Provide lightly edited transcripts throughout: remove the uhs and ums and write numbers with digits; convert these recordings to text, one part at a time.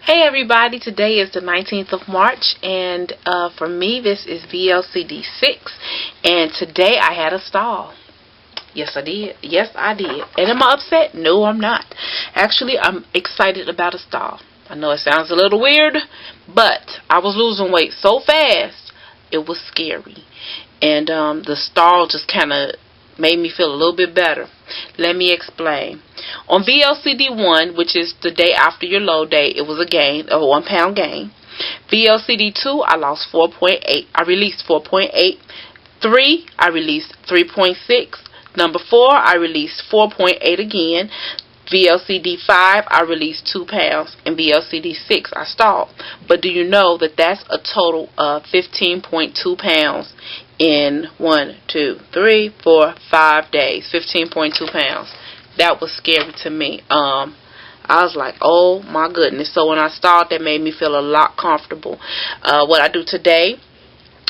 Hey everybody, today is the 19th of March and for me this is vlcd 6 and today I had a stall. Yes I did. And am I upset? No, I'm not. Actually, I'm excited about a stall. I know it sounds a little weird, but I was losing weight so fast it was scary. And the stall just kind of made me feel a little bit better. Let me explain. On vlcd 1, which is the day after your low day, it was a gain, a 1 pound gain. vlcd 2, I lost 4.8. I released 4.8. 3, I released 3.6. Number 4, I released 4.8 again. vlcd 5, I released 2 pounds. And vlcd 6, I stalled. But do you know that that's a total of 15.2 pounds in 1, 2, 3, 4, 5 days. 15.2 pounds. That was scary to me. I was like, oh my goodness. So when I stalled, that made me feel a lot comfortable. What I do today,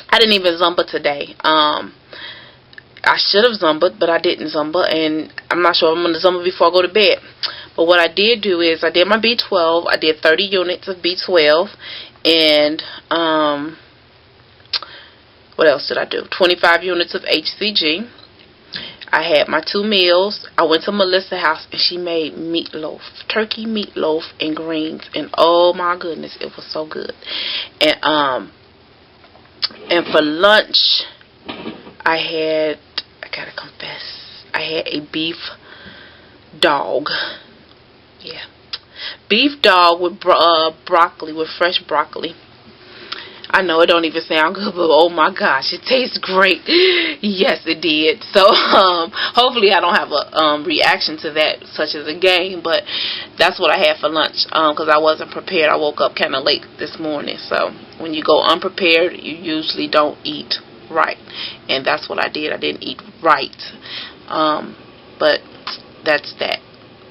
I didn't even Zumba today. I should have Zumba, but I didn't Zumba, and I'm not sure if I'm going to Zumba before I go to bed. But what I did do is I did my B12. I did 30 units of B12, and what else did I do? 25 units of HCG. I had my 2 meals. I went to Melissa's house and she made meatloaf, turkey meatloaf and greens, and oh my goodness, it was so good. And for lunch, I gotta confess, I had a beef dog. Yeah, beef dog with broccoli, with fresh broccoli. I know it don't even sound good, but oh my gosh, it tastes great. Yes, it did. So hopefully I don't have a reaction to that, such as a gain, but that's what I had for lunch, because I wasn't prepared. I woke up kind of late this morning, so when you go unprepared, you usually don't eat right, and that's what I did. I didn't eat right, but that's that.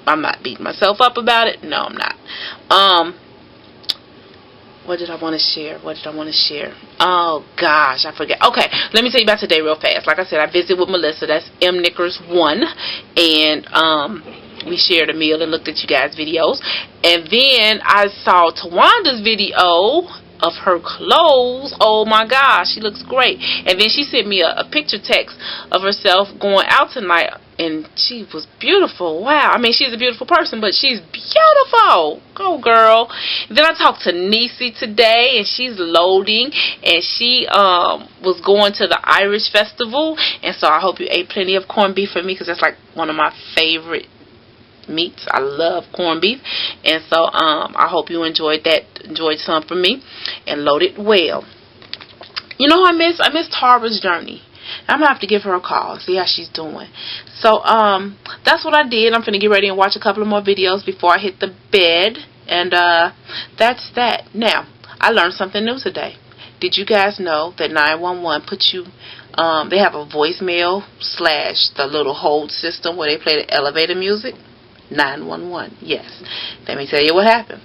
I'm not beating myself up about it. No, I'm not. What did I want to share? Oh gosh, I forget. Okay, let me tell you about today real fast. Like I said, I visited with Melissa. That's M Knickers 1, and we shared a meal and looked at you guys' videos. And then I saw Tawanda's video of her clothes. Oh my gosh, she looks great. And then she sent me a picture text of herself going out tonight, and she was beautiful. Wow. I mean, she's a beautiful person, but she's beautiful. Go girl. Then I talked to Nisi today, and she's loading, and she was going to the Irish festival, and so I hope you ate plenty of corned beef for me, because that's like one of my favorite meats. I love corned beef, and so I hope you enjoyed some for me and loaded well. You know who I miss Tara's journey. I'm gonna have to give her a call and see how she's doing. So that's what I did. I'm gonna get ready and watch a couple of more videos before I hit the bed, and that's that. Now, I learned something new today. Did you guys know that 911 puts you they have a voicemail / the little hold system where they play the elevator music? 911. Yes. Let me tell you what happened.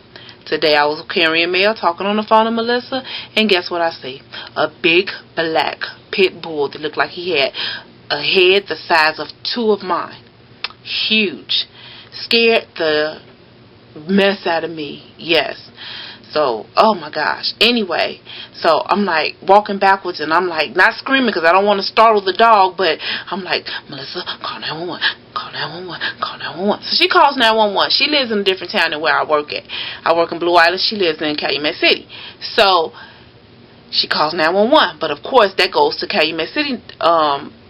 Today I was carrying mail, talking on the phone to Melissa, and guess what I see? A big black pit bull that looked like he had a head the size of 2 of mine. Huge. Scared the mess out of me. Yes. So, oh my gosh. Anyway, so I'm like walking backwards, and I'm like not screaming because I don't want to startle the dog, but I'm like, Melissa, call 911, call 911, call 911. So she calls 911. She lives in a different town than where I work at. I work in Blue Island. She lives in Calumet City. So she calls 911, but of course that goes to Calumet City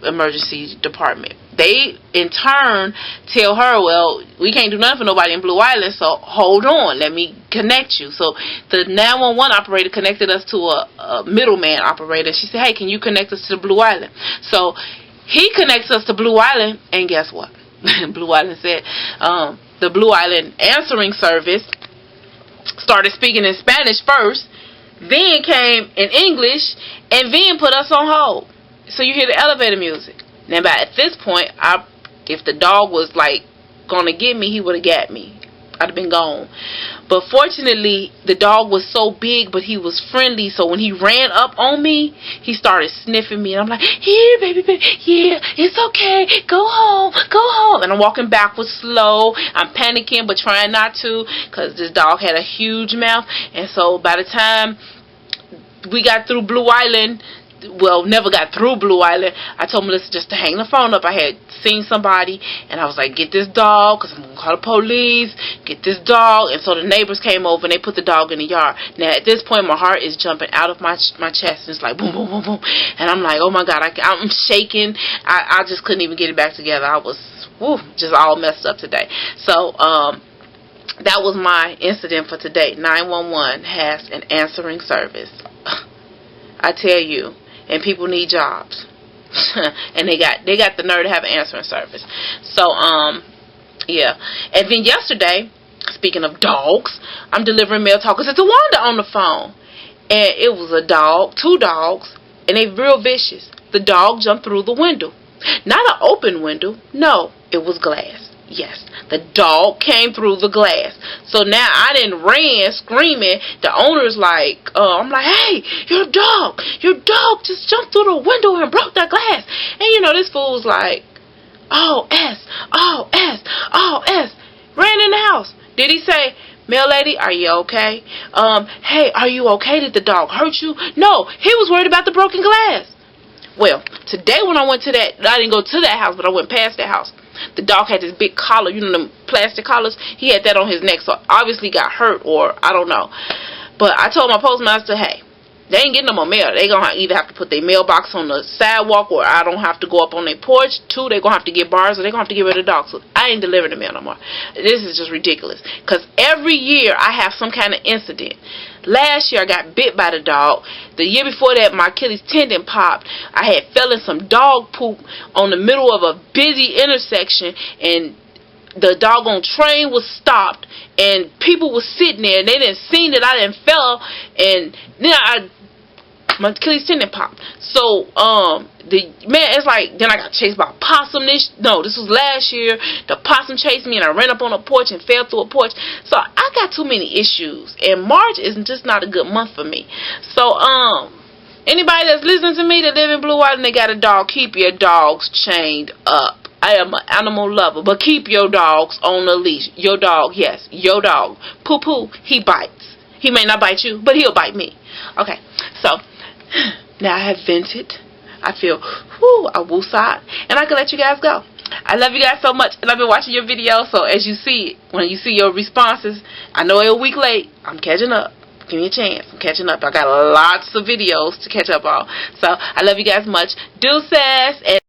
emergency department. They in turn tell her, well, we can't do nothing for nobody in Blue Island, so hold on, let me connect you. So the 911 operator connected us to a middleman operator. She said, hey, can you connect us to the Blue Island? So he connects us to Blue Island, and guess what? Blue Island said, the Blue Island answering service started speaking in Spanish first, then came in English, and then put us on hold. So you hear the elevator music. Now, at this point, if the dog was like gonna get me, he would have got me. I'd have been gone. But fortunately, the dog was so big, but he was friendly. So when he ran up on me, he started sniffing me, and I'm like, "Here, baby, baby, yeah, it's okay. Go home, go home." dog, and I'm walking backwards slow. I'm panicking but trying not to, because this dog had a huge mouth. And so by the time we got through Blue Island, well, never got through Blue Island, I told Melissa just to hang the phone up. I had seen somebody, and I was like, get this dog, because I'm going to call the police, get this dog. And so the neighbors came over, and they put the dog in the yard. Now, at this point, my heart is jumping out of my chest, and it's like, boom, boom, boom, boom. And I'm like, oh, my God, I'm shaking. I just couldn't even get it back together. I was just all messed up today. So, that was my incident for today. 911 has an answering service. I tell you. And people need jobs. And they got the nerve to have an answering service. So, yeah. And then yesterday, speaking of dogs, I'm delivering mail talkers. It's a Wanda on the phone. And it was a dog, 2 dogs, and they real vicious. The dog jumped through the window. Not an open window. No, it was glass. Yes, the dog came through the glass. So now I done ran screaming. The owner's like, I'm like, hey, your dog just jumped through the window and broke the glass. And you know, this fool was like, oh, S. Ran in the house. Did he say, mail lady, are you okay? Hey, are you okay? Did the dog hurt you? No, he was worried about the broken glass. Well, today when I went to that, I didn't go to that house, but I went past that house. The dog had this big collar, you know, them plastic collars. He had that on his neck, so obviously got hurt, or I don't know. But I told my postmaster, hey, they ain't getting no more mail. They gonna either have to put their mailbox on the sidewalk, or I don't have to go up on their porch. 2, they gonna have to get bars, or they gonna have to get rid of the dog. So I ain't delivering the mail no more. This is just ridiculous. Because every year I have some kind of incident. Last year I got bit by the dog. The year before that my Achilles tendon popped. I had fell in some dog poop on the middle of a busy intersection, and the doggone train was stopped, and people was sitting there, and they didn't see that I didn't fell, and then my Achilles tendon popped. So it's like, then I got chased by a possum. This was last year. The possum chased me, and I ran up on a porch and fell through a porch. So I got too many issues, and March is just not a good month for me. So anybody that's listening to me that live in Blue Island, they got a dog, keep your dogs chained up. I am an animal lover, but keep your dogs on a leash. Your dog, yes, your dog. Poo-poo, he bites. He may not bite you, but he'll bite me. Okay, so now I have vented. I feel, I woosah, and I can let you guys go. I love you guys so much, and I've been watching your videos, so as you see, when you see your responses, I know it's a week late, I'm catching up. Give me a chance. I'm catching up. I got lots of videos to catch up on. So, I love you guys much. Deuces, and